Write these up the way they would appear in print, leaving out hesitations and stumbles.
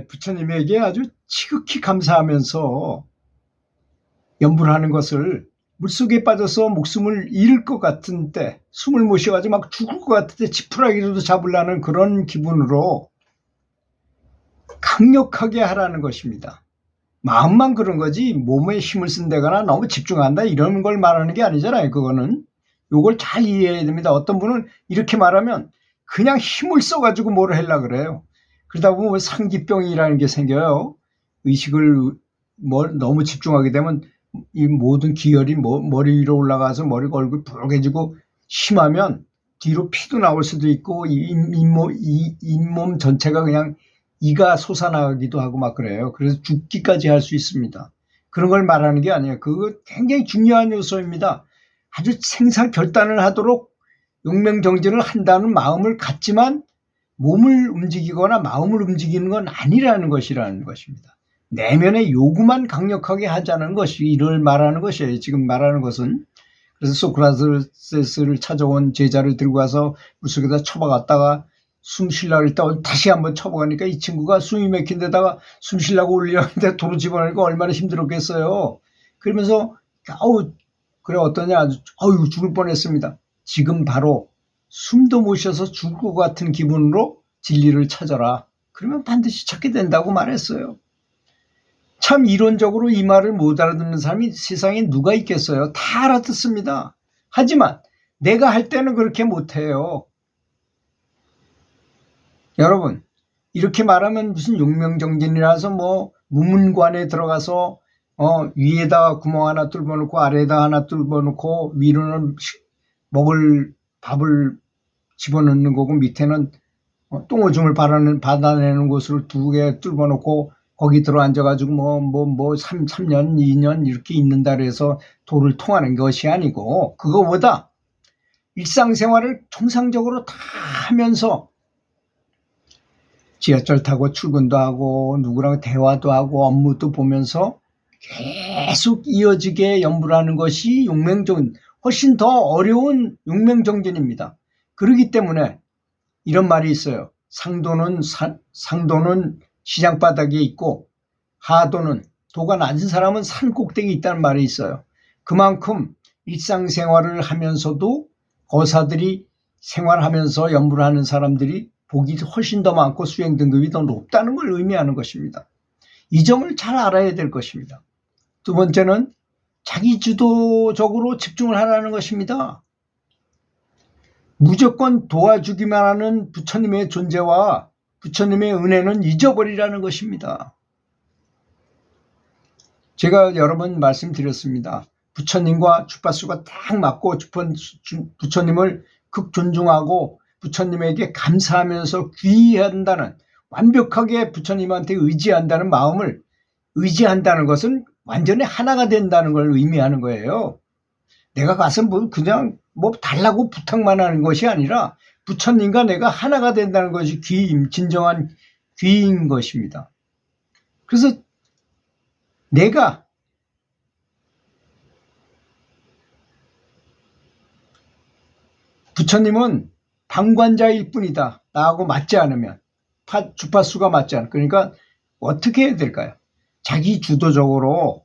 부처님에게 아주 지극히 감사하면서 연불을 하는 것을 물속에 빠져서 목숨을 잃을 것 같은 때, 숨을 못 쉬어가지고 막 죽을 것 같을 때 지푸라기라도 잡으려는 그런 기분으로 강력하게 하라는 것입니다. 마음만 그런 거지 몸에 힘을 쓴다거나 너무 집중한다 이런 걸 말하는 게 아니잖아요. 그거는 요걸 잘 이해해야 됩니다. 어떤 분은 이렇게 말하면 그냥 힘을 써가지고 뭘 하려고 그래요. 그러다 보면 상기병이라는 게 생겨요. 의식을 너무 집중하게 되면 이 모든 기혈이 머리 위로 올라가서 머리가 얼굴 붉어지고 심하면 뒤로 피도 나올 수도 있고 잇몸 전체가 그냥 이가 솟아나기도 하고 막 그래요. 그래서 죽기까지 할 수 있습니다. 그런 걸 말하는 게 아니에요. 그거 굉장히 중요한 요소입니다. 아주 생사결단을 하도록 용맹정진을 한다는 마음을 갖지만 몸을 움직이거나 마음을 움직이는 건 아니라는 것이라는 것입니다. 내면의 요구만 강력하게 하자는 것이 이를 말하는 것이에요. 지금 말하는 것은. 그래서 소크라테스를 찾아온 제자를 들고 가서 물속에다 쳐박았다가 숨 쉬려고 했다가 다시 한번 쳐박으니까 이 친구가 숨이 막힌 데다가 숨 쉬려고 올리려는데 도로 집어넣으니까 얼마나 힘들었겠어요. 그러면서 아우 그래 어떠냐 아유 죽을 뻔했습니다. 지금 바로 숨도 못 쉬어서 죽을 것 같은 기분으로 진리를 찾아라. 그러면 반드시 찾게 된다고 말했어요. 참 이론적으로 이 말을 못 알아듣는 사람이 세상에 누가 있겠어요. 다 알아듣습니다. 하지만 내가 할 때는 그렇게 못해요. 여러분 이렇게 말하면 무슨 용명정진이라서 뭐 무문관에 들어가서 위에다 구멍 하나 뚫어놓고 아래에다 하나 뚫어놓고 위로는 먹을 밥을 집어넣는 거고 밑에는 똥오줌을 받아내는 곳으로 두 개 뚫어놓고 거기 들어앉아가지고 3년, 2년 이렇게 있는다 그래서 도를 통하는 것이 아니고 그거보다 일상생활을 정상적으로 다 하면서 지하철 타고 출근도 하고 누구랑 대화도 하고 업무도 보면서 계속 이어지게 연불하는 것이 용맹정진, 훨씬 더 어려운 용맹정진입니다. 그렇기 때문에 이런 말이 있어요. 상도는 시장바닥에 있고 하도는 도가 낮은 사람은 산 꼭대기에 있다는 말이 있어요. 그만큼 일상생활을 하면서도 거사들이 생활하면서 연불하는 사람들이 복이 훨씬 더 많고 수행 등급이 더 높다는 걸 의미하는 것입니다. 이 점을 잘 알아야 될 것입니다. 두 번째는 자기 주도적으로 집중을 하라는 것입니다. 무조건 도와주기만 하는 부처님의 존재와 부처님의 은혜는 잊어버리라는 것입니다. 제가 여러 번 말씀드렸습니다. 부처님과 주파수가 딱 맞고 부처님을 극존중하고 부처님에게 감사하면서 귀의한다는 완벽하게 부처님한테 의지한다는 마음을 의지한다는 것은 완전히 하나가 된다는 걸 의미하는 거예요. 내가 가서 그냥 달라고 부탁만 하는 것이 아니라 부처님과 내가 하나가 된다는 것이 진정한 귀인 것입니다. 그래서 내가 부처님은 방관자일 뿐이다. 나하고 맞지 않으면 주파수가 맞지 않으면 그러니까 어떻게 해야 될까요? 자기 주도적으로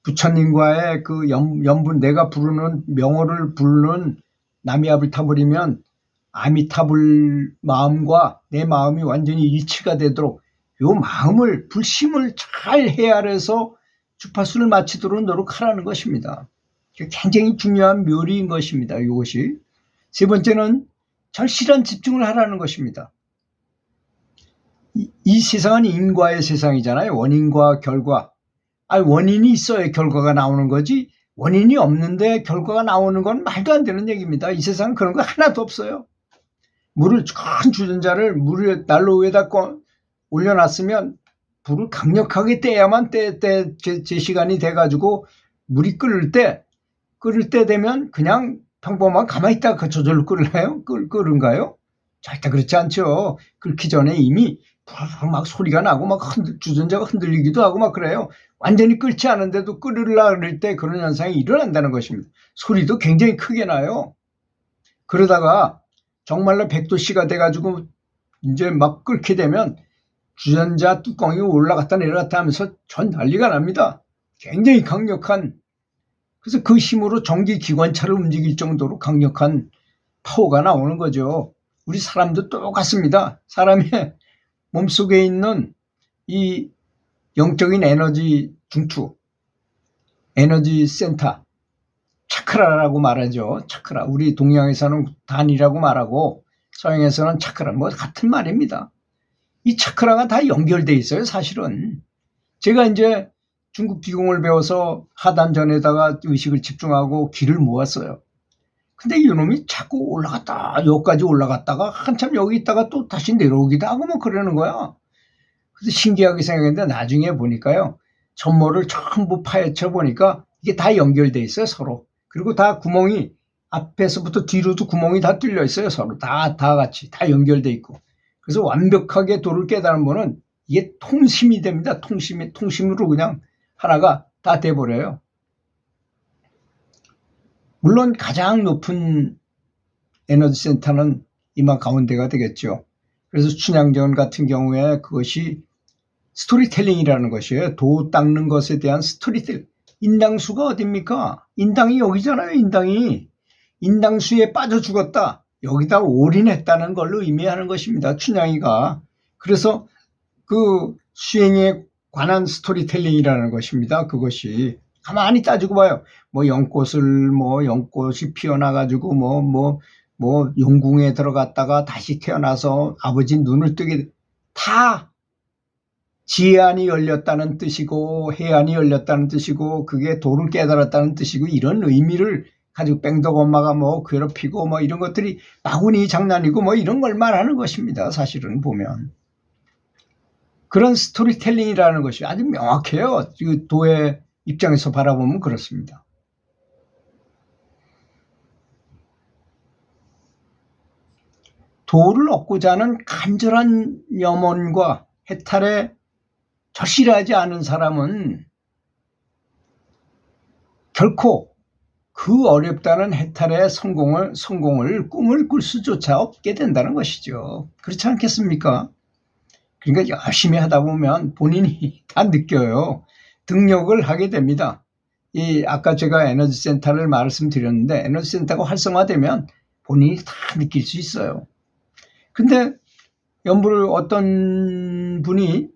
부처님과의 그 연분 내가 부르는 명호를 부르는 나미압을 타버리면 아미타불 마음과 내 마음이 완전히 일치가 되도록 요 마음을 불심을 잘 헤아려서 주파수를 맞추도록 노력하라는 것입니다. 굉장히 중요한 묘리인 것입니다. 이것이. 세 번째는 절실한 집중을 하라는 것입니다. 이 세상은 인과의 세상이잖아요. 원인과 결과. 원인이 있어야 결과가 나오는 거지 원인이 없는데 결과가 나오는 건 말도 안 되는 얘기입니다. 이 세상은 그런 거 하나도 없어요. 큰 주전자를 물에 난로 위에다 올려놨으면 불을 강력하게 떼야만 제 시간이 돼가지고 물이 끓을 때 되면 그냥 평범한 가만히 있다가 저절로 끓은가요? 절대 그렇지 않죠. 끓기 전에 이미 막 소리가 나고 막 주전자가 흔들리기도 하고 막 그래요. 완전히 끓지 않은데도 끓으려고 그럴 때 그런 현상이 일어난다는 것입니다. 소리도 굉장히 크게 나요. 그러다가 정말로 100도씨가 돼가지고 이제 막 끓게 되면 주전자 뚜껑이 올라갔다 내려갔다 하면서 전 난리가 납니다. 굉장히 강력한, 그래서 그 힘으로 전기 기관차를 움직일 정도로 강력한 파워가 나오는 거죠. 우리 사람도 똑같습니다. 사람의 몸속에 있는 이 영적인 에너지 중추, 에너지 센터, 차크라라고 말하죠. 차크라. 우리 동양에서는 단이라고 말하고 서양에서는 차크라, 뭐 같은 말입니다. 이 차크라가 다 연결돼 있어요, 사실은. 제가 이제 중국 기공을 배워서 하단전에다가 의식을 집중하고 기를 모았어요. 근데 이놈이 자꾸 올라갔다, 여기까지 올라갔다가 한참 여기 있다가 또 다시 내려오기도 하고 뭐 그러는 거야. 그래서 신기하게 생각했는데 나중에 보니까요, 전모를 전부 파헤쳐 보니까 이게 다 연결돼 있어요, 서로. 그리고 다 구멍이 앞에서부터 뒤로도 구멍이 다 뚫려 있어요, 서로. 다 같이 다 연결돼 있고. 그래서 완벽하게 도를 깨달은 분은 이게 통심이 됩니다. 통심으로 그냥 하나가 다 돼버려요. 물론 가장 높은 에너지 센터는 이마 가운데가 되겠죠. 그래서 춘향전 같은 경우에 그것이 스토리텔링이라는 것이에요. 도 닦는 것에 대한 스토리텔링. 인당수가 어딥니까? 인당이 여기잖아요. 인당수에 빠져 죽었다. 여기다 올인했다는 걸 의미하는 것입니다. 춘향이가. 그래서 그 수행에 관한 스토리텔링이라는 것입니다. 그것이. 가만히 따지고 봐요. 뭐 연꽃이 피어나가지고 용궁에 들어갔다가 다시 태어나서 아버지 눈을 뜨게 다 지해안이 열렸다는 뜻이고 해안이 열렸다는 뜻이고 그게 도를 깨달았다는 뜻이고 이런 의미를 가지고 뺑덕 엄마가 뭐 괴롭히고 뭐 이런 것들이 바구니 장난이고 뭐 이런 걸 말하는 것입니다. 사실은 보면. 그런 스토리텔링이라는 것이 아주 명확해요. 그 도의 입장에서 바라보면 그렇습니다. 도를 얻고자 하는 간절한 염원과 해탈에 절실하지 않은 사람은 결코 그 어렵다는 해탈의 성공을 꿈을 꿀 수조차 없게 된다는 것이죠. 그렇지 않겠습니까? 그러니까 열심히 하다 보면 본인이 다 느껴요. 등력을 하게 됩니다. 아까 제가 에너지 센터를 말씀드렸는데 에너지 센터가 활성화되면 본인이 다 느낄 수 있어요. 근데 연불을 어떤 분이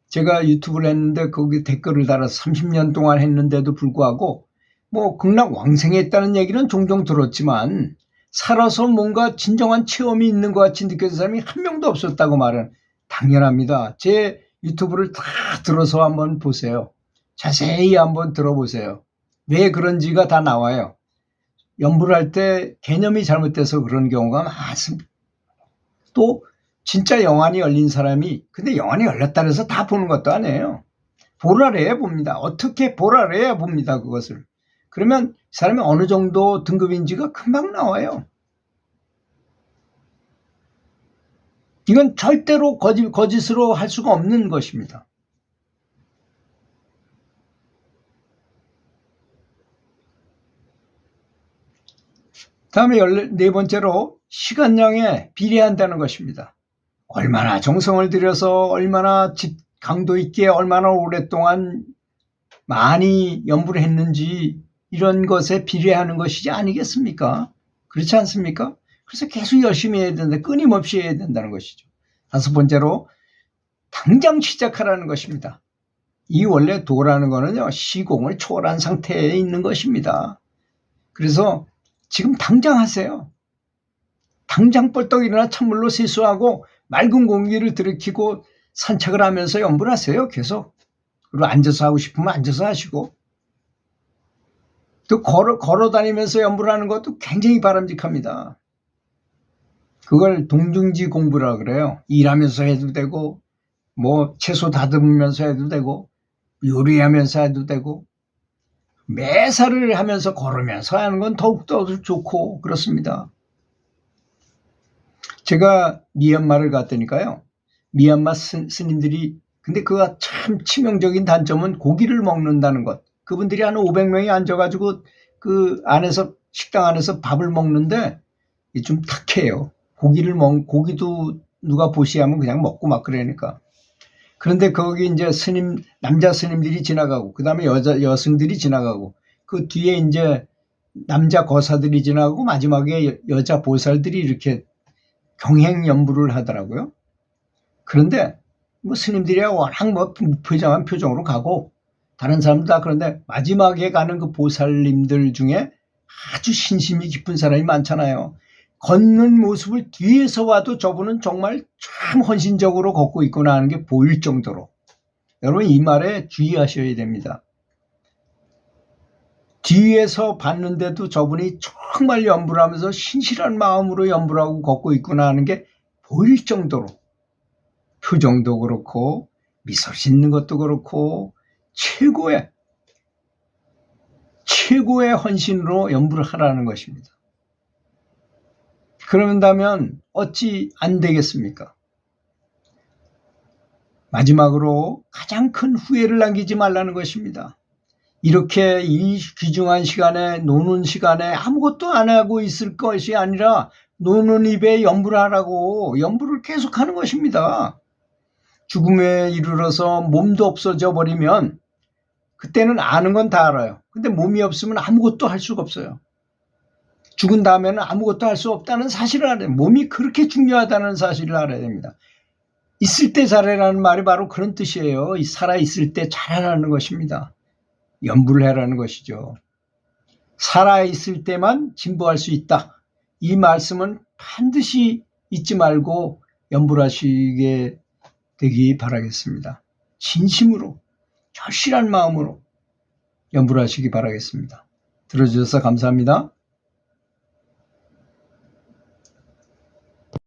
제가 유튜브를 했는데 거기 댓글을 달아서 30년 동안 했는데도 불구하고 뭐 극락왕생했다는 얘기는 종종 들었지만 살아서 뭔가 진정한 체험이 있는 것 같이 느껴진 사람이 한 명도 없었다고 말은 당연합니다. 제 유튜브를 다 들어서 한번 보세요. 자세히 한번 들어보세요. 왜 그런지가 다 나와요. 연불할 때 개념이 잘못돼서 그런 경우가 많습니다. 또 진짜 영안이 열린 사람이 근데 영안이 열렸다 해서 다 보는 것도 아니에요. 보라래야 봅니다. 어떻게 보라래야 봅니다. 그것을. 그러면 사람이 어느 정도 등급인지가 금방 나와요. 이건 절대로 거짓으로 할 수가 없는 것입니다. 다음에 14번째로 시간량에 비례한다는 것입니다. 얼마나 정성을 들여서 얼마나 강도 있게 얼마나 오랫동안 많이 연구를 했는지 이런 것에 비례하는 것이지 아니겠습니까? 그렇지 않습니까? 그래서 계속 열심히 해야 된다. 끊임없이 해야 된다는 것이죠. 5번째로 당장 시작하라는 것입니다. 이 원래 도라는 거는요. 시공을 초월한 상태에 있는 것입니다. 그래서 지금 당장 하세요. 당장 뻘떡 일어나 찬물로 세수하고 맑은 공기를 들이키고 산책을 하면서 연불 하세요. 계속. 그리고 앉아서 하고 싶으면 앉아서 하시고. 또 걸어 다니면서 연불하는 것도 굉장히 바람직합니다. 그걸 동중지 공부라 그래요. 일하면서 해도 되고 뭐 채소 다듬으면서 해도 되고 요리하면서 해도 되고 매사를 하면서 걸으면서 하는 건 더욱더 좋고 그렇습니다. 제가 미얀마를 갔다니까요. 미얀마 스님들이 근데 그가 참 치명적인 단점은 고기를 먹는다는 것. 그분들이 한 500명이 앉아가지고 그 안에서 식당 안에서 밥을 먹는데 좀 탁해요. 고기도 누가 보시하면 그냥 먹고 막 그러니까. 그런데 거기 이제 남자 스님들이 지나가고, 그 다음에 여성들이 지나가고, 그 뒤에 이제 남자 거사들이 지나가고, 마지막에 여자 보살들이 이렇게 경행 연부를 하더라고요. 그런데 뭐 스님들이야 워낙 뭐 무표정한 표정으로 가고, 다른 사람들 다 그런데 마지막에 가는 그 보살님들 중에 아주 신심이 깊은 사람이 많잖아요. 걷는 모습을 뒤에서 와도 저분은 정말 참 헌신적으로 걷고 있구나 하는 게 보일 정도로. 여러분 이 말에 주의하셔야 됩니다. 뒤에서 봤는데도 저분이 정말 연부를 하면서 신실한 마음으로 연부를 하고 걷고 있구나 하는 게 보일 정도로 표정도 그렇고 미소 짓는 것도 그렇고 최고의 헌신으로 연부를 하라는 것입니다. 그런다면 어찌 안 되겠습니까? 마지막으로 가장 큰 후회를 남기지 말라는 것입니다. 이렇게 이 귀중한 시간에, 노는 시간에 아무것도 안 하고 있을 것이 아니라 노는 입에 연부를 하라고 연부를 계속하는 것입니다. 죽음에 이르러서 몸도 없어져 버리면 그때는 아는 건 다 알아요. 근데 몸이 없으면 아무것도 할 수가 없어요. 죽은 다음에는 아무것도 할 수 없다는 사실을 알아야 돼요. 몸이 그렇게 중요하다는 사실을 알아야 됩니다. 있을 때 잘해라는 말이 바로 그런 뜻이에요. 살아있을 때 잘하라는 것입니다. 연부를 해라는 것이죠. 살아있을 때만 진보할 수 있다. 이 말씀은 반드시 잊지 말고 연부를 하시게 되기 바라겠습니다. 진심으로 절실한 마음으로 연부를 하시기 바라겠습니다. 들어주셔서 감사합니다.